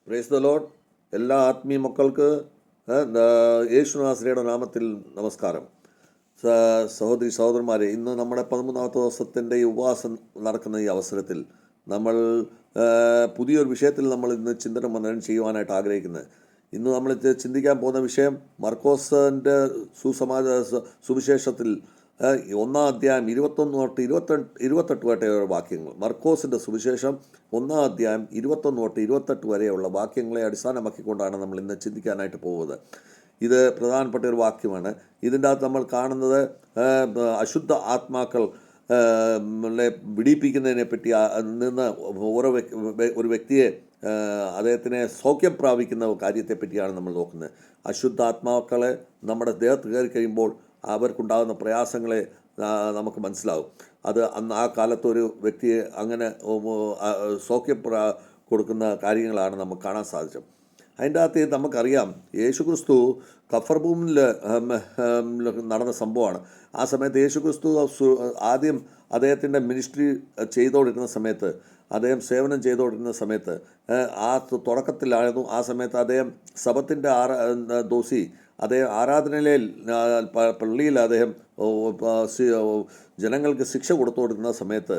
Praise the Lord. എല്ലാ ആത്മീയ മക്കൾക്ക് യേശുനാസരിയുടെ നാമത്തിൽ നമസ്കാരം. സഹോദരി സഹോദരന്മാരെ, ഇന്ന് നമ്മുടെ 13ാമത്തെ ദിവസത്തിൻ്റെ ഈ ഉപവാസം നടക്കുന്ന ഈ അവസരത്തിൽ നമ്മൾ പുതിയൊരു വിഷയത്തിൽ നമ്മൾ ഇന്ന് ചിന്തന മനനം ചെയ്യുവാനായിട്ട് ആഗ്രഹിക്കുന്നത്. ഇന്ന് നമ്മൾ ചിന്തിക്കാൻ പോകുന്ന വിഷയം മർക്കോസിൻ്റെ സുവിശേഷത്തിൽ 1-ാം അധ്യായം 21 തൊട്ട് 28 വരെയുള്ള വാക്യങ്ങൾ. മർക്കോസിൻ്റെ സുവിശേഷം 1-ാം അധ്യായം 21 തൊട്ട് 28 വരെയുള്ള വാക്യങ്ങളെ അടിസ്ഥാനമാക്കിക്കൊണ്ടാണ് നമ്മൾ ഇന്ന് ചിന്തിക്കാനായിട്ട് പോകുന്നത്. ഇത് പ്രധാനപ്പെട്ട ഒരു വാക്യമാണ്. ഇതിൻ്റെ അകത്ത് നമ്മൾ കാണുന്നത് അശുദ്ധ ആത്മാക്കൾ വിടിപ്പിക്കുന്നതിനെ പറ്റി നിന്ന് ഒരു വ്യക്തിയെ അദ്ദേഹത്തിനെ സൗഖ്യം പ്രാപിക്കുന്ന കാര്യത്തെപ്പറ്റിയാണ് നമ്മൾ നോക്കുന്നത്. അശുദ്ധാത്മാക്കളെ നമ്മുടെ ദേഹത്ത് കയറി കഴിയുമ്പോൾ അവർക്കുണ്ടാകുന്ന പ്രയാസങ്ങളെ നമുക്ക് മനസ്സിലാവും. അത് അന്ന് ആ കാലത്തൊരു വ്യക്തിയെ അങ്ങനെ സൗഖ്യം കൊടുക്കുന്ന കാര്യങ്ങളാണ് നമുക്ക് കാണാൻ സാധിച്ചത്. അതിൻ്റെ അകത്ത് നമുക്കറിയാം, യേശുക്രിസ്തു കഫർബൂമിൽ നടന്ന സംഭവമാണ്. ആ സമയത്ത് യേശുക്രിസ്തു ആദ്യം അദ്ദേഹത്തിൻ്റെ മിനിസ്ട്രി ചെയ്തുകൊണ്ടിരുന്ന സമയത്ത്, അദ്ദേഹം സേവനം ചെയ്തുകൊണ്ടിരുന്ന സമയത്ത്, ആ തുടക്കത്തിലായിരുന്നു. ആ സമയത്ത് അദ്ദേഹം സബത്തിൻ്റെ ദിവസം അദ്ദേഹം ആരാധനയിൽ പള്ളിയിൽ അദ്ദേഹം ജനങ്ങൾക്ക് ശിക്ഷ കൊടുത്തുകൊണ്ടിരുന്ന സമയത്ത്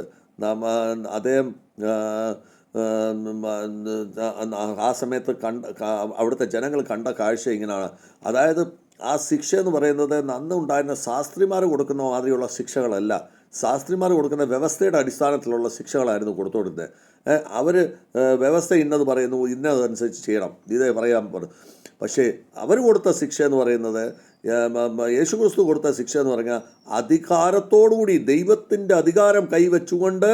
അദ്ദേഹം ആ സമയത്ത് അവിടുത്തെ ജനങ്ങൾ കണ്ട കാഴ്ച ഇങ്ങനെയാണ്. അതായത് ആ ശിക്ഷ എന്ന് പറയുന്നത് അന്ന് ഉണ്ടായിരുന്ന ശാസ്ത്രിമാർ കൊടുക്കുന്ന മാതിരിയുള്ള ശിക്ഷകളല്ല. ശാസ്ത്രിമാർ കൊടുക്കുന്ന വ്യവസ്ഥയുടെ അടിസ്ഥാനത്തിലുള്ള ശിക്ഷകളായിരുന്നു കൊടുത്തുകൊണ്ടിരുന്നത്. അവർ വ്യവസ്ഥ ഇന്നത് പറയുന്നു, ഇന്നതനുസരിച്ച് ചെയ്യണം, ഇതേ പറയാൻ പറഞ്ഞു. പക്ഷേ അവർ കൊടുത്ത ശിക്ഷ എന്ന് പറയുന്നത്, യേശുക്രിസ്തു കൊടുത്ത ശിക്ഷ എന്ന് പറഞ്ഞാൽ അധികാരത്തോടുകൂടി ദൈവത്തിൻ്റെ അധികാരം കൈവച്ചുകൊണ്ട്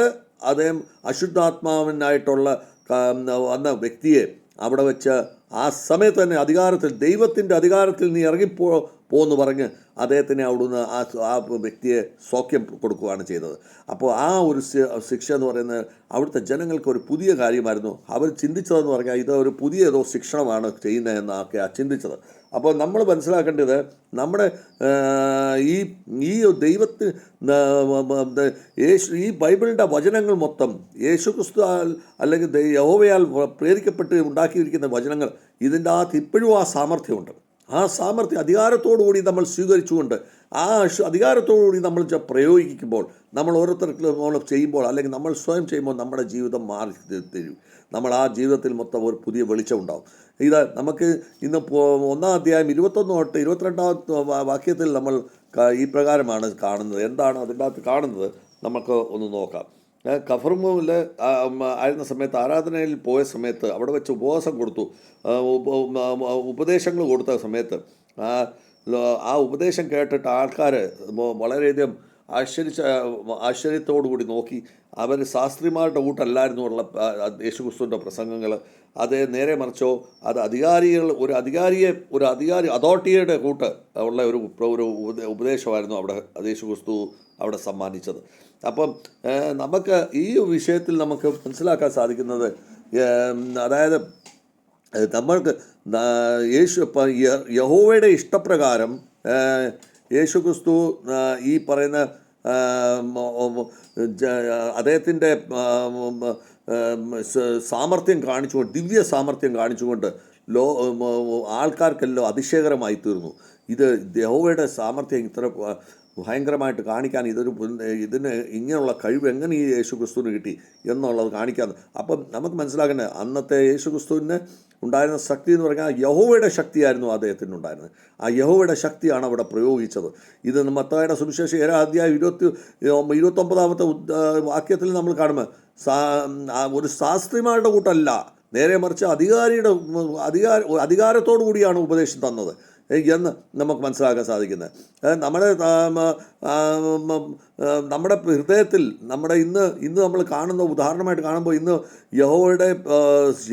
അദ്ദേഹം അശുദ്ധാത്മാവിനായിട്ടുള്ള വന്ന വ്യക്തിയെ അവിടെ വെച്ച് ആ സമയത്ത് തന്നെ ദൈവത്തിൻ്റെ അധികാരത്തിൽ നീ പോന്ന് പറഞ്ഞ് അദ്ദേഹത്തിനെ അവിടുന്ന് ആ വ്യക്തിയെ സൗഖ്യം കൊടുക്കുകയാണ് ചെയ്തത്. അപ്പോൾ ആ ഒരു ശിക്ഷ എന്ന് പറയുന്നത് അവിടുത്തെ ജനങ്ങൾക്ക് ഒരു പുതിയ കാര്യമായിരുന്നു. അവർ ചിന്തിച്ചതെന്ന് പറഞ്ഞാൽ ഇത് ഒരു പുതിയ ഏതോ ശിക്ഷണമാണ് ചെയ്യുന്നതെന്നൊക്കെയാണ് ചിന്തിച്ചത്. അപ്പോൾ നമ്മൾ മനസ്സിലാക്കേണ്ടത്, നമ്മുടെ ഈ ഈ ബൈബിളിൻ്റെ വചനങ്ങൾ മൊത്തം യേശുക്രിസ്തു അല്ലെങ്കിൽ യഹോവയാൽ പ്രേരിക്കപ്പെട്ട് ഉണ്ടാക്കിയിരിക്കുന്ന വചനങ്ങൾ, ഇതിൻ്റെ അകത്ത് ഇപ്പോഴും ആ സാമർഥ്യമുണ്ട്. ആ സാമർഥ്യം അധികാരത്തോടുകൂടി നമ്മൾ സ്വീകരിച്ചുകൊണ്ട് ആ അധികാരത്തോടുകൂടി നമ്മൾ പ്രയോഗിക്കുമ്പോൾ, നമ്മൾ ഓരോരുത്തർക്കും ചെയ്യുമ്പോൾ, അല്ലെങ്കിൽ നമ്മൾ സ്വയം ചെയ്യുമ്പോൾ നമ്മുടെ ജീവിതം മാറി തരും. നമ്മൾ ആ ജീവിതത്തിൽ മൊത്തം ഒരു പുതിയ വെളിച്ചം ഉണ്ടാവും. ഇത് നമുക്ക് ഇന്ന് 1-ാം അധ്യായം 21 തൊട്ട് 22 വാക്യത്തിൽ നമ്മൾ ഈ പ്രകാരമാണ് കാണുന്നത്. എന്താണ് അതിൻ്റെ അകത്ത് കാണുന്നത് നമുക്ക് ഒന്ന് നോക്കാം. കഫർമൂമിൽ ആയിരുന്ന സമയത്ത്, ആരാധനയിൽ പോയ സമയത്ത് അവിടെ വെച്ച് ഉപവാസം കൊടുത്തു, ഉപദേശങ്ങൾ കൊടുത്ത സമയത്ത് ആ ഉപദേശം കേട്ടിട്ട് ആൾക്കാർ വളരെയധികം ആശ്ചര്യത്തോടുകൂടി നോക്കി. അവർ ശാസ്ത്രിമാരുടെ കൂട്ടല്ലായിരുന്നു ഉള്ള യേശുക്രിസ്തുവിൻ്റെ പ്രസംഗങ്ങൾ. അത് നേരെ മറിച്ചോ അത് ഒരു അധികാരി അതോറിറ്റിയുടെ കൂട്ട് ഉള്ള ഒരു ഉപദേശമായിരുന്നു അവിടെ യേശുക്രിസ്തു അവിടെ സമ്മാനിച്ചത്. അപ്പം നമുക്ക് ഈ വിഷയത്തിൽ നമുക്ക് മനസ്സിലാക്കാൻ സാധിക്കുന്നത്, അതായത് നമ്മൾക്ക് യഹോവയുടെ ഇഷ്ടപ്രകാരം യേശുക്രിസ്തു ഈ പറയുന്ന അദ്ദേഹത്തിൻ്റെ സാമർഥ്യം കാണിച്ചുകൊണ്ട്, ദിവ്യ സാമർഥ്യം കാണിച്ചുകൊണ്ട് ആൾക്കാർക്കെല്ലാം അതിശയകരമായി തീർന്നു. ഇത് യഹോവയുടെ സാമർഥ്യം ഇത്ര ഭയങ്കരമായിട്ട് കാണിക്കാൻ ഇതിന് ഇങ്ങനെയുള്ള കഴിവ് എങ്ങനെ ഈ യേശുക്രിസ്തുവിന് കിട്ടി എന്നുള്ളത് കാണിക്കാൻ. അപ്പം നമുക്ക് മനസ്സിലാക്കേണ്ടത്, അന്നത്തെ യേശുക്രിസ്തുവിന് ഉണ്ടായിരുന്ന ശക്തി എന്ന് പറഞ്ഞാൽ യഹോവയുടെ ശക്തിയായിരുന്നു അദ്ദേഹത്തിനുണ്ടായിരുന്നത്. ആ യഹോവയുടെ ശക്തിയാണ് അവിടെ പ്രയോഗിച്ചത്. ഇത് മത്തായിയുടെ സുവിശേഷം 7-ാം അധ്യായം 29-ാമത്തെ വാക്യത്തിൽ നമ്മൾ കാണുമ്പോൾ ഒരു ശാസ്ത്രിമാരുടെ കൂട്ടല്ല, നേരെ മറിച്ച് അധികാരത്തോടു കൂടിയാണ് ഉപദേശം തന്നത് എന്ന് നമുക്ക് മനസ്സിലാക്കാൻ സാധിക്കുന്നത്. നമ്മുടെ ഹൃദയത്തിൽ ഇന്ന് നമ്മൾ കാണുന്ന ഉദാഹരണമായിട്ട് കാണുമ്പോൾ, ഇന്ന് യഹോവയുടെ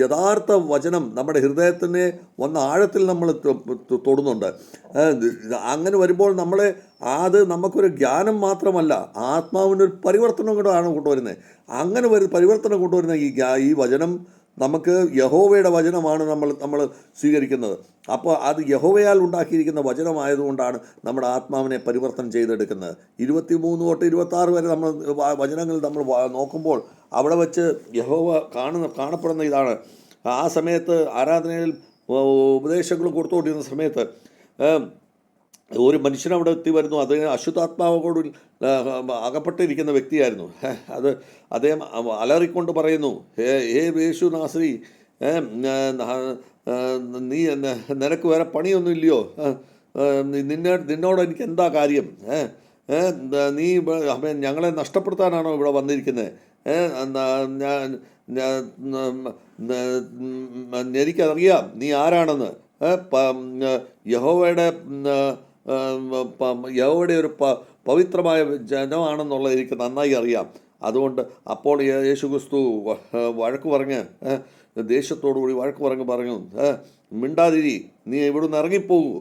യഥാർത്ഥ വചനം നമ്മുടെ ഹൃദയത്തിനെ വന്ന ആഴത്തിൽ നമ്മൾ തൊടുന്നുണ്ട്. അങ്ങനെ വരുമ്പോൾ അത് നമുക്കൊരു ജ്ഞാനം മാത്രമല്ല, ആത്മാവിനൊരു പരിവർത്തനം കൂടെയാണ് കൊണ്ടുവരുന്നത്. അങ്ങനെ പരിവർത്തനം കൊണ്ടുവരുന്ന ഈ വചനം നമുക്ക് യഹോവയുടെ വചനമാണ് നമ്മൾ സ്വീകരിക്കുന്നത്. അപ്പോൾ അത് യഹോവയാൽ ഉണ്ടാക്കിയിരിക്കുന്ന വചനമായതുകൊണ്ടാണ് നമ്മുടെ ആത്മാവിനെ പരിവർത്തനം ചെയ്തെടുക്കുന്നത്. 23 തൊട്ട് 26 വരെ വചനങ്ങൾ നമ്മൾ നോക്കുമ്പോൾ അവിടെ വെച്ച് യഹോവ കാണപ്പെടുന്ന ഇതാണ്. ആ സമയത്ത് ആരാധനയിൽ ഉപദേശങ്ങൾ കൊടുത്തുകൊണ്ടിരുന്ന സമയത്ത് ഒരു മനുഷ്യൻ അവിടെ എത്തി വരുന്നു. അത് അശുദ്ധാത്മാവോട് അകപ്പെട്ടിരിക്കുന്ന വ്യക്തിയായിരുന്നു. അത് അദ്ദേഹം അലറിക്കൊണ്ട് പറയുന്നു, യേശു നാസരി, നീ നിനക്ക് വേറെ പണിയൊന്നുമില്ലയോ? നിന്നോട് എനിക്ക് എന്താ കാര്യം? നീ ഞങ്ങളെ നഷ്ടപ്പെടുത്താനാണോ ഇവിടെ വന്നിരിക്കുന്നത്? എനിക്കറിയാം നീ ആരാണെന്ന്. യഹോവയുടെ ഒരു പവിത്രമായ ജനമാണെന്നുള്ളത് എനിക്ക് നന്നായി അറിയാം. അതുകൊണ്ട് അപ്പോൾ യേശുക്രിസ്തു വഴക്ക് പറഞ്ഞ് ദേഷ്യത്തോടു കൂടി വഴക്ക് പറഞ്ഞു, മിണ്ടാതിരി, നീ ഇവിടുന്ന് ഇറങ്ങിപ്പോകൂ.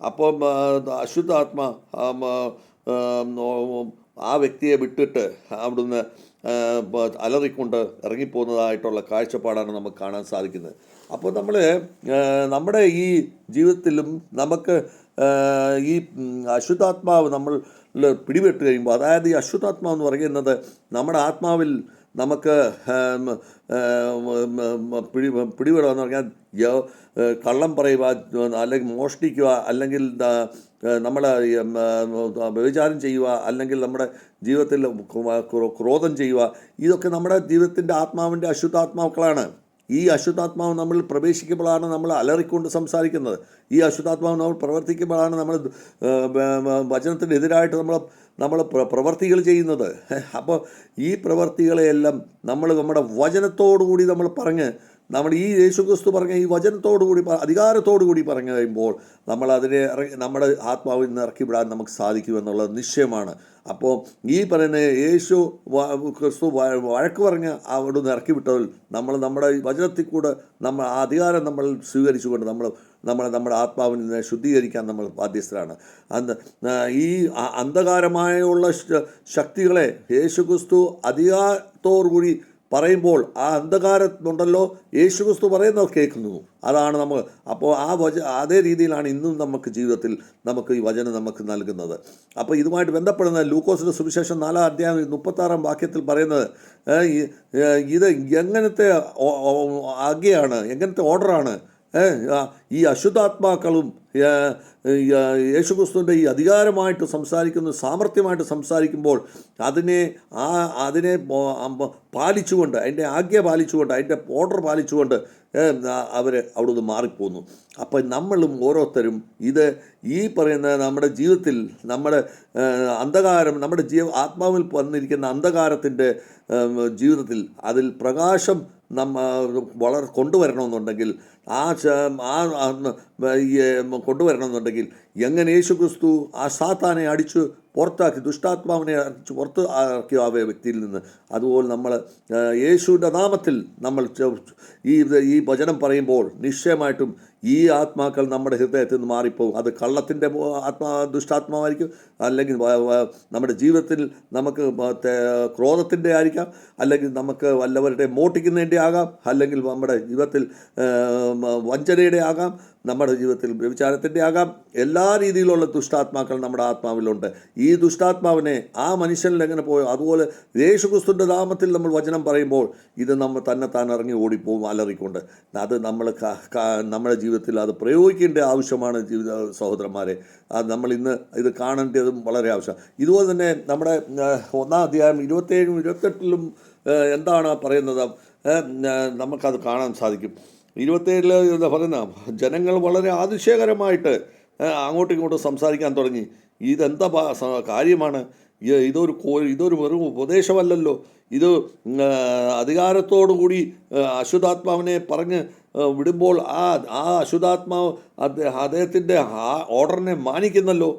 അപ്പോൾ അശുദ്ധാത്മ ആ വ്യക്തിയെ വിട്ടിട്ട് അവിടുന്ന് അലറിക്കൊണ്ട് ഇറങ്ങിപ്പോകുന്നതായിട്ടുള്ള കാഴ്ചപ്പാടാണ് നമുക്ക് കാണാൻ സാധിക്കുന്നത്. അപ്പോൾ നമ്മുടെ ഈ ജീവിതത്തിലും നമുക്ക് ഈ അശുദ്ധാത്മാവ് നമ്മൾ പിടിപെട്ട് കഴിയുമ്പോൾ, അതായത് ഈ അശുദ്ധാത്മാവ് എന്ന് പറയുന്നത് നമ്മുടെ ആത്മാവിൽ നമുക്ക് പിടിപെടുക എന്ന് പറഞ്ഞാൽ കള്ളം പറയുക, അല്ലെങ്കിൽ മോഷ്ടിക്കുക, അല്ലെങ്കിൽ നമ്മൾ വ്യഭിചാരം ചെയ്യുക, അല്ലെങ്കിൽ നമ്മുടെ ജീവിതത്തിൽ ക്രോധം ചെയ്യുക, ഇതൊക്കെ നമ്മുടെ ജീവിതത്തിൻ്റെ ആത്മാവിൻ്റെ അശുദ്ധാത്മാക്കളാണ്. ഈ അശുദ്ധാത്മാവ് നമ്മൾ പ്രവേശിക്കുമ്പോഴാണ് നമ്മൾ അലറിക്കൊണ്ട് സംസാരിക്കുന്നത്. ഈ അശുദ്ധാത്മാവ് നമ്മൾ പ്രവർത്തിക്കുമ്പോഴാണ് നമ്മൾ വചനത്തിനെതിരായിട്ട് നമ്മൾ പ്രവർത്തികൾ ചെയ്യുന്നത്. അപ്പോൾ ഈ പ്രവർത്തികളെയെല്ലാം നമ്മുടെ വചനത്തോടു കൂടി നമ്മൾ പറഞ്ഞ്, നമ്മൾ ഈ യേശുക്രിസ്തു പറഞ്ഞ ഈ വചനത്തോടു കൂടി അധികാരത്തോടു കൂടി പറഞ്ഞു കഴിയുമ്പോൾ നമ്മുടെ ആത്മാവിൽ നിന്ന് ഇറക്കി വിടാൻ നമുക്ക് സാധിക്കുമെന്നുള്ളത് നിശ്ചയമാണ്. അപ്പോൾ ഈ പറയുന്ന ക്രിസ്തു വഴക്ക് പറഞ്ഞ് അവിടുന്ന് ഇറക്കി വിട്ടതിൽ നമ്മുടെ വചനത്തിൽ കൂടെ നമ്മൾ ആ അധികാരം നമ്മൾ സ്വീകരിച്ചുകൊണ്ട് നമ്മുടെ ആത്മാവിനെ ശുദ്ധീകരിക്കാൻ നമ്മൾ ബാധ്യസ്ഥരാണ്. ഈ അന്ധകാരമായുള്ള ശക്തികളെ യേശുക്രിസ്തു അധികാരത്തോടുകൂടി പറയുമ്പോൾ ആ അന്ധകാരമുണ്ടല്ലോ, യേശുക്രിസ്തു പറയുന്നത് കേൾക്കുന്നു. അതാണ് നമ്മൾ. അപ്പോൾ അതേ രീതിയിലാണ് ഇന്നും നമുക്ക് ജീവിതത്തിൽ നമുക്ക് ഈ വചനം നമുക്ക് നൽകുന്നത്. അപ്പോൾ ഇതുമായിട്ട് ബന്ധപ്പെടുന്ന ലൂക്കോസിൻ്റെ സുവിശേഷം 4-ാം അധ്യായം 36-ാം വാക്യത്തിൽ പറയുന്നത്, ഇത് എങ്ങനത്തെ ആജ്ഞയാണ്, എങ്ങനത്തെ ഓർഡറാണ്? ഈ അശുദ്ധാത്മാക്കളും യേശുക്രിസ്തുവിൻ്റെ ഈ അധികാരമായിട്ട് സംസാരിക്കുന്ന, സാമർത്ഥ്യമായിട്ട് സംസാരിക്കുമ്പോൾ അതിനെ പാലിച്ചുകൊണ്ട്, അതിൻ്റെ ആജ്ഞ പാലിച്ചുകൊണ്ട്, അതിൻ്റെ ഓർഡർ പാലിച്ചുകൊണ്ട് അവർ അവിടുന്ന് മാറിപ്പോകുന്നു. അപ്പം നമ്മളും ഓരോരുത്തരും ഈ പറയുന്ന നമ്മുടെ ജീവിതത്തിൽ നമ്മുടെ അന്ധകാരം, നമ്മുടെ ആത്മാവിൽ വന്നിരിക്കുന്ന അന്ധകാരത്തിൻ്റെ ജീവിതത്തിൽ അതിൽ പ്രകാശം കൊണ്ടുവരണമെന്നുണ്ടെങ്കിൽ കൊണ്ടുവരണമെന്നുണ്ടെങ്കിൽ എങ്ങനെ യേശുക്രിസ്തു ആ സാത്താനെ അടിച്ച് പുറത്താക്കി, ദുഷ്ടാത്മാവിനെ അടിച്ച് പുറത്ത് ആക്കിയ ആ വ്യക്തിയിൽ നിന്ന്, അതുപോലെ നമ്മൾ യേശുവിൻ്റെ നാമത്തിൽ നമ്മൾ ഈ വചനം പറയുമ്പോൾ നിശ്ചയമായിട്ടും ഈ ആത്മാക്കൾ നമ്മുടെ ഹൃദയത്തിൽ നിന്ന് മാറിപ്പോകും. അത് കള്ളത്തിൻ്റെ ദുഷ്ടാത്മാവായിരിക്കും, അല്ലെങ്കിൽ നമ്മുടെ ജീവിതത്തിൽ നമുക്ക് ക്രോധത്തിൻ്റെ ആയിരിക്കാം, അല്ലെങ്കിൽ നമുക്ക് വല്ലവരുടെ മോട്ടിക്കുന്നതിൻ്റെ ആകാം, അല്ലെങ്കിൽ നമ്മുടെ ജീവിതത്തിൽ വഞ്ചനയുടെ ആകാം, നമ്മുടെ ജീവിതത്തിൽ വ്യഭിചാരത്തിൻ്റെ ആകാം. എല്ലാ രീതിയിലുള്ള ദുഷ്ടാത്മാക്കൾ നമ്മുടെ ആത്മാവിലുണ്ട്. ഈ ദുഷ്ടാത്മാവിനെ ആ മനുഷ്യനിൽ എങ്ങനെ പോയോ അതുപോലെ യേശുക്രിസ്തുവിൻ്റെ നാമത്തിൽ നമ്മൾ വചനം പറയുമ്പോൾ ഇത് നമ്മൾ താൻ ഇറങ്ങി ഓടിപ്പോവും അലറിക്കൊണ്ട്. അത് നമ്മുടെ ജീവിതത്തിൽ അത് പ്രയോഗിക്കേണ്ട ആവശ്യമാണ് സഹോദരന്മാരെ. നമ്മൾ ഇന്ന് ഇത് കാണേണ്ടതും വളരെ ആവശ്യമാണ്. ഇതുപോലെ തന്നെ നമ്മുടെ 1-ാം അധ്യായം 27-ും 28-ലും എന്താണ് പറയുന്നത് നമുക്കത് കാണാൻ സാധിക്കും. 27-ൽ എന്താ പറയുന്ന, ജനങ്ങൾ വളരെ അതിശയകരമായിട്ട് അങ്ങോട്ടും ഇങ്ങോട്ടും സംസാരിക്കാൻ തുടങ്ങി. ഇതെന്താ കാര്യമാണ്? ഇതൊരു വെറും ഉപദേശമല്ലല്ലോ, ഇത് അധികാരത്തോടു കൂടി അശുദ്ധാത്മാവിനെ പറഞ്ഞ് വിടുമ്പോൾ ആ അശുദ്ധാത്മാവ് അദ്ദേഹത്തിൻ്റെ ആ ഓർഡറിനെ മാനിക്കുന്നല്ലോ.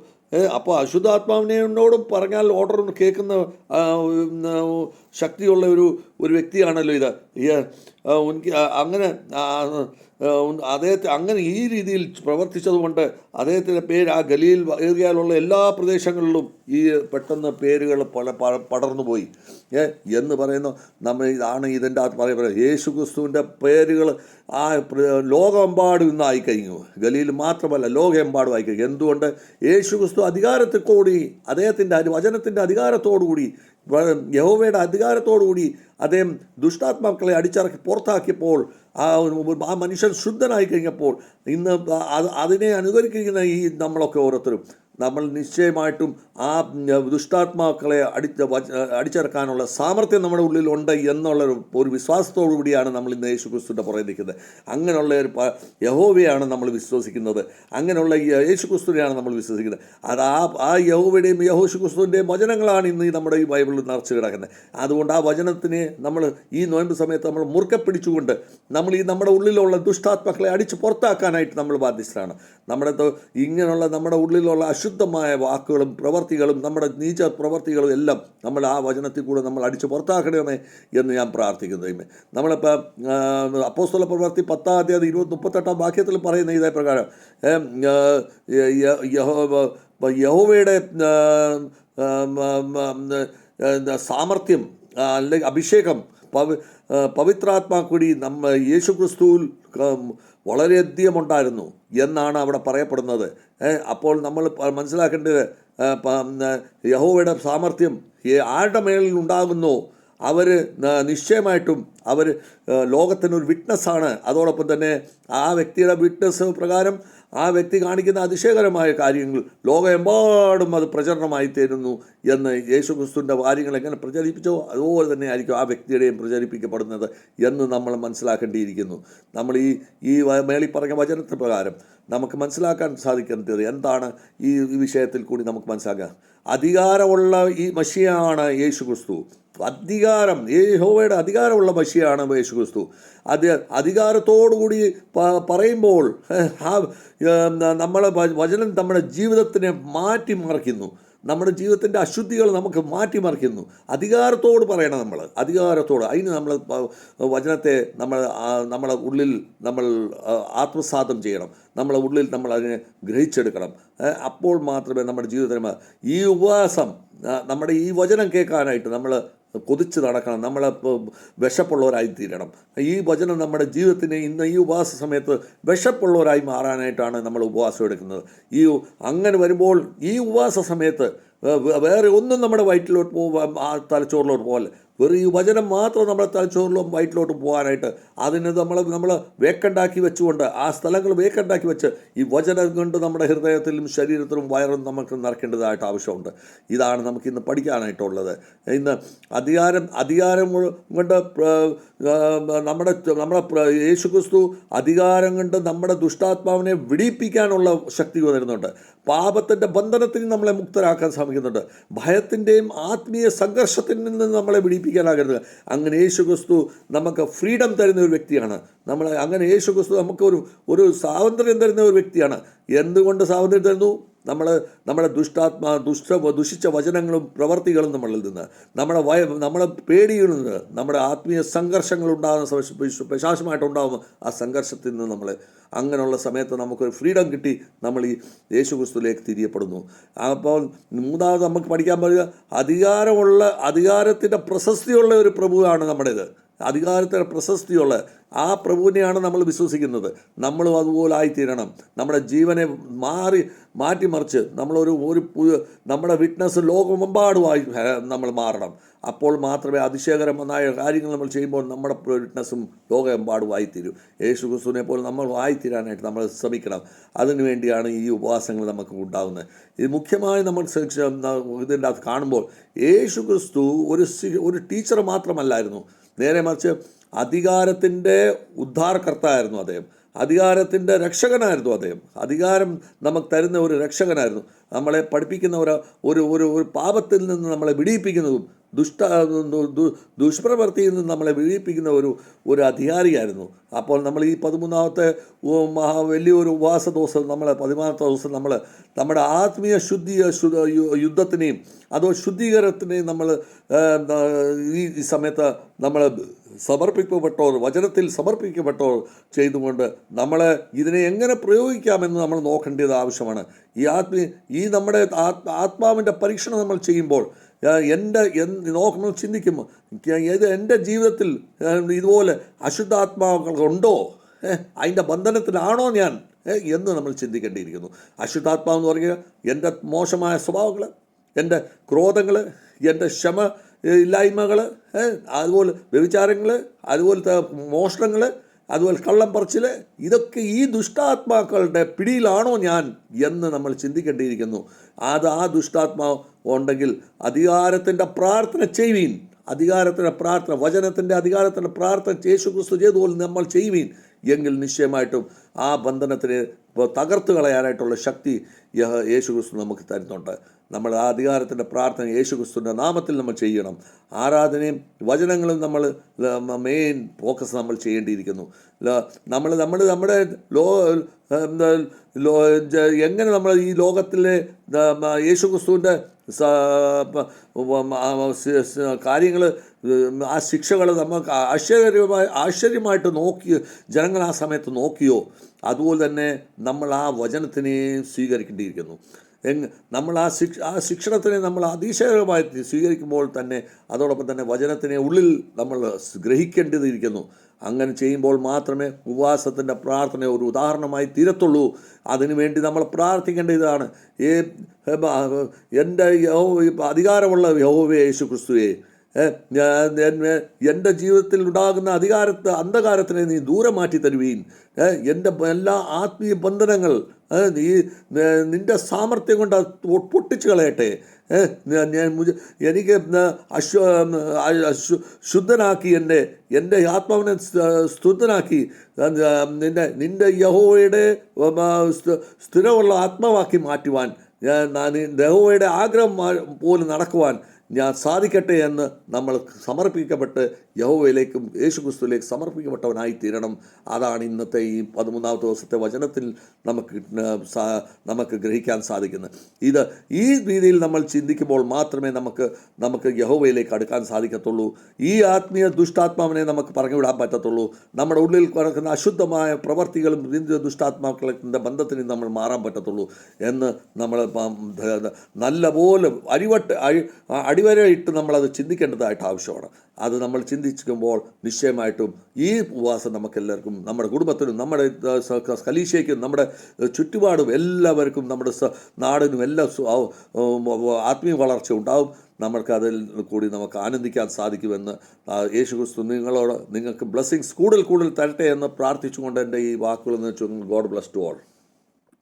അപ്പോൾ അശുദ്ധാത്മാവിനോടും പറഞ്ഞാൽ ഓർഡർ കേൾക്കുന്ന ശക്തിയുള്ള ഒരു വ്യക്തിയാണല്ലോ ഇത്. അങ്ങനെ അങ്ങനെ ഈ രീതിയിൽ പ്രവർത്തിച്ചതുകൊണ്ട് അദ്ദേഹത്തിൻ്റെ പേര് ആ ഗലീൽ ഏരിയയിലുള്ള എല്ലാ പ്രദേശങ്ങളിലും ഈ പെട്ടെന്ന് പേരുകൾ പടർന്നു പോയി എന്ന് പറയുന്നു. ഇതാണ് ഇതിൻ്റെ അകത്ത് പറയുന്നത്. യേശുക്രിസ്തുവിൻ്റെ പേരുകൾ ആ ലോകമെമ്പാടും ഇന്ന് ആയിക്കഴിഞ്ഞു. ഗലീൽ മാത്രമല്ല, ലോകമെമ്പാടും ആയിക്കഴിഞ്ഞു. എന്തുകൊണ്ട്? യേശുക്രിസ്തു അധികാരത്തിൽ കൂടി, അദ്ദേഹത്തിൻ്റെ വചനത്തിൻ്റെ അധികാരത്തോടു കൂടി യഹോവയുടെ അധികാരത്തോടുകൂടി അദ്ദേഹം ദുഷ്ടാത്മാക്കളെ അടിച്ചിറക്കി പുറത്താക്കിയപ്പോൾ ആ മനുഷ്യൻ ശുദ്ധനായി കഴിഞ്ഞപ്പോൾ ഇന്ന് അതിനെ അനുകരിക്കുന്ന ഈ നമ്മളൊക്കെ ഓരോരുത്തരും നമ്മൾ നിശ്ചയമായിട്ടും ആ ദുഷ്ടാത്മാക്കളെ അടിച്ചിറക്കാനുള്ള സാമർഥ്യം നമ്മുടെ ഉള്ളിലുണ്ട് എന്നുള്ള ഒരു വിശ്വാസത്തോടു കൂടിയാണ് നമ്മൾ ഇന്ന് യേശു ക്രിസ്തുവിൻ്റെ പുറകെ നിൽക്കുന്നത്. അങ്ങനെയുള്ള ഒരു യഹോവയാണ് നമ്മൾ വിശ്വസിക്കുന്നത്, അങ്ങനെയുള്ള യേശു ക്രിസ്തുവിനെയാണ് നമ്മൾ വിശ്വസിക്കുന്നത്. അത് ആ യഹോവയുടെയും യേശു ക്രിസ്തുവിൻ്റെയും വചനങ്ങളാണ് ഇന്ന് നമ്മുടെ ഈ ബൈബിളിൽ നിറച്ച് കിടക്കുന്നത്. അതുകൊണ്ട് ആ വചനത്തിനെ നമ്മൾ ഈ നോയമ്പ് സമയത്ത് നമ്മൾ മുറുക്കെ പിടിച്ചുകൊണ്ട് നമ്മൾ ഈ നമ്മുടെ ഉള്ളിലുള്ള ദുഷ്ടാത്മാക്കളെ അടിച്ച് പുറത്താക്കാനായിട്ട് നമ്മൾ ബാധ്യസ്ഥരാണ്. ഇങ്ങനെയുള്ള നമ്മുടെ ഉള്ളിലുള്ള അശുദ്ധമായ വാക്കുകളും പ്രവർത്തികളും നമ്മുടെ നീച പ്രവർത്തികളും എല്ലാം നമ്മൾ ആ വചനത്തിൽ കൂടെ നമ്മൾ അടിച്ച് പുറത്താക്കണമേ എന്ന് ഞാൻ പ്രാർത്ഥിക്കുന്നു. നമ്മളിപ്പോൾ അപ്പോസ്തല പ്രവൃത്തി 10-38 വാക്യത്തിൽ പറയുന്ന ഇതേ പ്രകാരം യഹോവയുടെ സാമർത്ഥ്യം അല്ലെങ്കിൽ അഭിഷേകം പവിത്രാത്മാക്കൂടി യേശു ക്രിസ്തുവിൽ വളരെയധികം ഉണ്ടായിരുന്നു എന്നാണ് അവിടെ പറയപ്പെടുന്നത്. അപ്പോൾ നമ്മൾ മനസ്സിലാക്കേണ്ടത് യഹോവയുടെ സാമർത്ഥ്യം ആരുടെ മേലിൽ ഉണ്ടാകുന്നോ അവർ നിശ്ചയമായിട്ടും അവർ ലോകത്തിനൊരു വിറ്റ്നസ്സാണ്. അതോടൊപ്പം തന്നെ ആ വ്യക്തിയുടെ വിറ്റ്നസ് പ്രകാരം ആ വ്യക്തി കാണിക്കുന്ന അതിശയകരമായ കാര്യങ്ങൾ ലോകമെമ്പാടും അത് പ്രചരണമായി തരുന്നു എന്ന് യേശു ക്രിസ്തുവിൻ്റെ കാര്യങ്ങൾ എങ്ങനെ പ്രചരിപ്പിച്ചോ അതുപോലെ തന്നെ ആയിരിക്കും ആ വ്യക്തിയുടെയും പ്രചരിപ്പിക്കപ്പെടുന്നത് എന്ന് നമ്മൾ മനസ്സിലാക്കേണ്ടിയിരിക്കുന്നു. നമ്മൾ ഈ മേളിൽ പറഞ്ഞ വചനത്തെ പ്രകാരം നമുക്ക് മനസ്സിലാക്കാൻ സാധിക്കുന്നത് എന്താണ് ഈ വിഷയത്തിൽ കൂടി നമുക്ക് മനസ്സിലാക്കാം. അധികാരമുള്ള ഈ മശിയാണ് യേശു ക്രിസ്തു. യഹോവയുടെ അധികാരമുള്ള മശിയാണ് യേശു ക്രിസ്തു. അധികാരത്തോടുകൂടി പറയുമ്പോൾ നമ്മളെ വചനം നമ്മുടെ ജീവിതത്തിനെ മാറ്റിമറിക്കുന്നു, നമ്മുടെ ജീവിതത്തിൻ്റെ അശുദ്ധികൾ നമുക്ക് മാറ്റിമറിക്കുന്നു. അധികാരത്തോട് പറയണം, നമ്മൾ അധികാരത്തോട്. അതിന് നമ്മൾ വചനത്തെ നമ്മളെ ഉള്ളിൽ നമ്മൾ ആത്മസാതം ചെയ്യണം, നമ്മളെ ഉള്ളിൽ നമ്മൾ അതിനെ ഗ്രഹിച്ചെടുക്കണം. അപ്പോൾ മാത്രമേ നമ്മുടെ ജീവിതത്തിന് ഈ ഉപവാസം നമ്മുടെ ഈ വചനം കേൾക്കാനായിട്ട് നമ്മൾ കൊതിച്ച് നടക്കണം, നമ്മൾ വിശപ്പുള്ളവരായിത്തീരണം. ഈ വചനം നമ്മുടെ ജീവിതത്തിന് ഇന്ന് ഈ ഉപവാസ സമയത്ത് വിശപ്പുള്ളവരായി മാറാനായിട്ടാണ് നമ്മൾ ഉപവാസം എടുക്കുന്നത്. അങ്ങനെ വരുമ്പോൾ ഈ ഉപവാസ സമയത്ത് വേറെ ഒന്നും നമ്മുടെ വയറ്റിലോട്ട് ആ തലച്ചോറിലോട്ട് പോകല്ല. വെറും ഈ വചനം മാത്രം നമ്മുടെ തലച്ചോറിലും വയറ്റിലോട്ട് പോകാനായിട്ട് അതിന് നമ്മൾ വേക്കണ്ടാക്കി വെച്ചുകൊണ്ട് ആ സ്ഥലങ്ങൾ വേക്കണ്ടാക്കി വെച്ച് ഈ വചനം കൊണ്ട് നമ്മുടെ ഹൃദയത്തിലും ശരീരത്തിലും വയറും നമുക്ക് നിറയ്ക്കേണ്ടതായിട്ട് ആവശ്യമുണ്ട്. ഇതാണ് നമുക്കിന്ന് പഠിക്കാനായിട്ടുള്ളത്. ഇന്ന് അധികാരം കൊണ്ട് നമ്മുടെ യേശുക്രിസ്തു അധികാരം കൊണ്ട് നമ്മുടെ ദുഷ്ടാത്മാവിനെ വിടിപ്പിക്കാനുള്ള ശക്തി വരുന്നുണ്ട്. പാപത്തിൻ്റെ ബന്ധനത്തിന് നമ്മളെ മുക്തരാക്കാൻ ശ്രമിക്കുന്നുണ്ട്. ഭയത്തിൻ്റെയും ആത്മീയ സംഘർഷത്തിൽ നിന്ന് നമ്മളെ വിടിപ്പിക്കാനാകരുത്. അങ്ങനെ യേശുക്രിസ്തു നമുക്ക് ഫ്രീഡം തരുന്ന ഒരു വ്യക്തിയാണ്. അങ്ങനെ യേശുക്രിസ്തു നമുക്ക് ഒരു സ്വാതന്ത്ര്യം തരുന്ന ഒരു വ്യക്തിയാണ്. എന്തുകൊണ്ട് സ്വാതന്ത്ര്യം തരുന്നു? നമ്മുടെ ദുഷിച്ച വചനങ്ങളും പ്രവർത്തികളും നമ്മളിൽ നിന്ന്, നമ്മളെ പേടിയിൽ നിന്ന്, നമ്മുടെ ആത്മീയ സംഘർഷങ്ങൾ ഉണ്ടാകുന്ന പിശാചുമായിട്ടുണ്ടാകുന്ന ആ സംഘർഷത്തിൽ നിന്ന് അങ്ങനെയുള്ള സമയത്ത് നമുക്കൊരു ഫ്രീഡം കിട്ടി നമ്മൾ ഈ യേശുക്രിസ്തുവിലേക്ക് തിരിയപ്പെടുന്നു. അപ്പോൾ മൂന്നാമത് നമുക്ക് പഠിക്കാൻ പറ്റുക അധികാരത്തിൻ്റെ പ്രശസ്തിയുള്ള ഒരു പ്രഭുവാണ് നമ്മുടേത്. അധികാരത്തിൻ്റെ പ്രശസ്തിയുള്ള ആ പ്രഭുവിനെയാണ് നമ്മൾ വിശ്വസിക്കുന്നത്. നമ്മളും അതുപോലെ ആയിത്തീരണം. നമ്മുടെ ജീവനെ മാറ്റിമറിച്ച് നമ്മുടെ വിറ്റ്നസ് ലോകമെമ്പാടുമായി നമ്മൾ മാറണം. അപ്പോൾ മാത്രമേ അതിശയകരമായ കാര്യങ്ങൾ നമ്മൾ ചെയ്യുമ്പോൾ നമ്മുടെ വിറ്റ്നസ്സും ലോകമെമ്പാടുമായിത്തീരും. യേശു ക്രിസ്തുവിനെ പോലെ നമ്മൾ ആയിത്തീരാനായിട്ട് നമ്മൾ ശ്രമിക്കണം. അതിനുവേണ്ടിയാണ് ഈ ഉപവാസങ്ങൾ നമുക്ക് ഉണ്ടാകുന്നത്. ഇത് മുഖ്യമായി നമ്മൾ ഇതിൻ്റെ അകത്ത് കാണുമ്പോൾ യേശു ക്രിസ്തു ഒരു ടീച്ചർ മാത്രമല്ലായിരുന്നു. നേരെ മറിച്ച് അധികാരത്തിൻ്റെ ഉദ്ധാരകർത്തായിരുന്നു അദ്ദേഹം. അധികാരത്തിൻ്റെ രക്ഷകനായിരുന്നു അദ്ദേഹം. അധികാരം നമുക്ക് തരുന്ന ഒരു രക്ഷകനായിരുന്നു. നമ്മളെ പഠിപ്പിക്കുന്ന ഒരു പാപത്തിൽ നിന്ന് നമ്മളെ വിടിയിപ്പിക്കുന്നതും ദുഷ്പ്രവൃത്തിയിൽ നിന്ന് നമ്മളെ വിടിയിപ്പിക്കുന്ന ഒരു അധികാരിയായിരുന്നു. അപ്പോൾ നമ്മൾ ഈ 13ാമത്തെ വലിയൊരു ഉപവാസ ദിവസം, 14ാമത്തെ ദിവസം നമ്മുടെ ആത്മീയ യുദ്ധത്തിനെയും ശുദ്ധീകരണത്തിനെയും ഈ സമയത്ത് നമ്മൾ വചനത്തിൽ സമർപ്പിക്കപ്പെട്ടോർ ചെയ്തുകൊണ്ട് ഇതിനെ എങ്ങനെ പ്രയോഗിക്കാമെന്ന് നമ്മൾ നോക്കേണ്ടത് ആവശ്യമാണ്. ഈ നമ്മുടെ ആത്മാവിൻ്റെ പരീക്ഷണം നമ്മൾ ചെയ്യുമ്പോൾ നമ്മൾ ചിന്തിക്കുമ്പോൾ എൻ്റെ ജീവിതത്തിൽ ഇതുപോലെ അശുദ്ധാത്മാക്കളുണ്ടോ, അതിൻ്റെ ബന്ധനത്തിലാണോ ഞാൻ എന്ന് നമ്മൾ ചിന്തിക്കേണ്ടിയിരിക്കുന്നു. അശുദ്ധാത്മാവെന്ന് പറയുക എൻ്റെ മോശമായ സ്വഭാവങ്ങൾ, എൻ്റെ ക്രോധങ്ങൾ, എൻ്റെ ഇല്ലായ്മകൾ, അതുപോലെ വ്യഭിചാരങ്ങൾ, അതുപോലത്തെ മോഷണങ്ങൾ, അതുപോലെ കള്ളം പറച്ചിൽ, ഇതൊക്കെ ഈ ദുഷ്ടാത്മാക്കളുടെ പിടിയിലാണോ ഞാൻ എന്ന് നമ്മൾ ചിന്തിക്കേണ്ടിയിരിക്കുന്നു. ആ ദുഷ്ടാത്മാവ് ഉണ്ടെങ്കിൽ അധികാരത്തിൻ്റെ പ്രാർത്ഥന ചെയ്യുവീൻ. അധികാരത്തിൻ്റെ പ്രാർത്ഥന, വചനത്തിൻ്റെ അധികാരത്തിൻ്റെ പ്രാർത്ഥന യേശുക്രിസ്തു ചെയ്തുപോലെ നമ്മൾ ചെയ്യുവീൻ എങ്കിൽ നിശ്ചയമായിട്ടും ആ ബന്ധനത്തിന് തകർത്ത് കളയാനായിട്ടുള്ള ശക്തി യേശുക്രിസ്തു നമുക്ക് തരുന്നുണ്ട്. നമ്മൾ ആ അധികാരത്തിൻ്റെ പ്രാർത്ഥന യേശുക്രിസ്തുവിൻ്റെ നാമത്തിൽ നമ്മൾ ചെയ്യണം. ആരാധനയും വചനങ്ങളും നമ്മൾ മെയിൻ ഫോക്കസ് നമ്മൾ ചെയ്യേണ്ടിയിരിക്കുന്നു. നമ്മുടെ എങ്ങനെ നമ്മൾ ഈ ലോകത്തിലെ യേശുക്രിസ്തുവിൻ്റെ കാര്യങ്ങൾ, ആ ശിക്ഷകൾ നമുക്ക് ആശ്ചര്യമായിട്ട് നോക്കി ജനങ്ങൾ ആ സമയത്ത് നോക്കിയോ, അതുപോലെ തന്നെ നമ്മൾ ആ വചനത്തിനെ സ്വീകരിക്കേണ്ടിയിരിക്കുന്നു. നമ്മൾ ആ ശിക്ഷണത്തിനെ നമ്മൾ അതിശയകരമായി സ്വീകരിക്കുമ്പോൾ തന്നെ അതോടൊപ്പം തന്നെ വചനത്തിനെ ഉള്ളിൽ നമ്മൾ ഗ്രഹിക്കേണ്ടതിരിക്കുന്നു. അങ്ങനെ ചെയ്യുമ്പോൾ മാത്രമേ ഉപവാസത്തിൻ്റെ പ്രാർത്ഥന ഒരു ഉദാഹരണമായി തീരത്തുള്ളൂ. അതിനുവേണ്ടി നമ്മൾ പ്രാർത്ഥിക്കേണ്ട ഇതാണ്: എൻ്റെ അധികാരമുള്ള യഹോവേ യേശു ക്രിസ്തുവേ, എൻ്റെ ജീവിതത്തിൽ ഉണ്ടാകുന്ന അന്ധകാരത്തിനെ നീ ദൂരെ മാറ്റി തരുവീൻ. എൻ്റെ എല്ലാ ആത്മീയ ബന്ധനങ്ങൾ നിൻ്റെ സാമർത്ഥ്യം കൊണ്ട് പൊട്ടിച്ചു കളയട്ടെ. എനിക്ക് ശുദ്ധനാക്കി എൻ്റെ ആത്മാവിനെ ശുദ്ധനാക്കി നിൻ്റെ യഹോവയുടെ സ്ഥിരമുള്ള ആത്മാവാക്കി മാറ്റുവാൻ, യഹോവയുടെ ആഗ്രഹം പോലെ നടക്കുവാൻ ഞാൻ സാധിക്കട്ടെ എന്ന് നമ്മൾ സമർപ്പിക്കപ്പെട്ട് യഹോവയിലേക്കും യേശുക്രിസ്തുവിലേക്ക് സമർപ്പിക്കപ്പെട്ടവനായി തീരണം. അതാണ് ഇന്നത്തെ ഈ 13ാമത്തെ ദിവസത്തെ വചനത്തിൽ നമുക്ക് ഗ്രഹിക്കാൻ സാധിക്കുന്നത്. ഈ രീതിയിൽ നമ്മൾ ചിന്തിക്കുമ്പോൾ മാത്രമേ നമുക്ക് യഹോവയിലേക്ക് അടുക്കാൻ സാധിക്കത്തുള്ളൂ. ഈ ആത്മീയ ദുഷ്ടാത്മാവിനെ നമുക്ക് പറഞ്ഞുവിടാൻ പറ്റത്തുള്ളൂ. നമ്മുടെ ഉള്ളിൽ കിടക്കുന്ന അശുദ്ധമായ പ്രവർത്തികളും ദുഷ്ടാത്മാക്കളുടെ ബന്ധത്തിന് നമ്മൾ മാറാൻ പറ്റത്തുള്ളൂ എന്ന് നമ്മൾ നല്ലപോലെ അടിവരയിട്ട് നമ്മളത് ചിന്തിക്കേണ്ടതായിട്ട് ആവശ്യമാണ്. അത് നമ്മൾ ചിന്തിക്കുമ്പോൾ നിശ്ചയമായിട്ടും ഈ ഉപവാസം നമുക്കെല്ലാവർക്കും, നമ്മുടെ കുടുംബത്തിനും, നമ്മുടെ കലീശയ്ക്കും, നമ്മുടെ ചുറ്റുപാടും എല്ലാവർക്കും, നമ്മുടെ നാടിനും എല്ലാം ആത്മീയ വളർച്ച ഉണ്ടാവും. അതിൽ കൂടി നമുക്ക് ആനന്ദിക്കാൻ സാധിക്കുമെന്ന് യേശുക്രിസ്തു നിങ്ങൾക്ക് ബ്ലെസ്സിങ്സ് കൂടുതൽ തരട്ടെ എന്ന് പ്രാർത്ഥിച്ചുകൊണ്ട് എൻ്റെ ഈ വാക്കുകൾ എന്ന് വെച്ചു. God bless to all.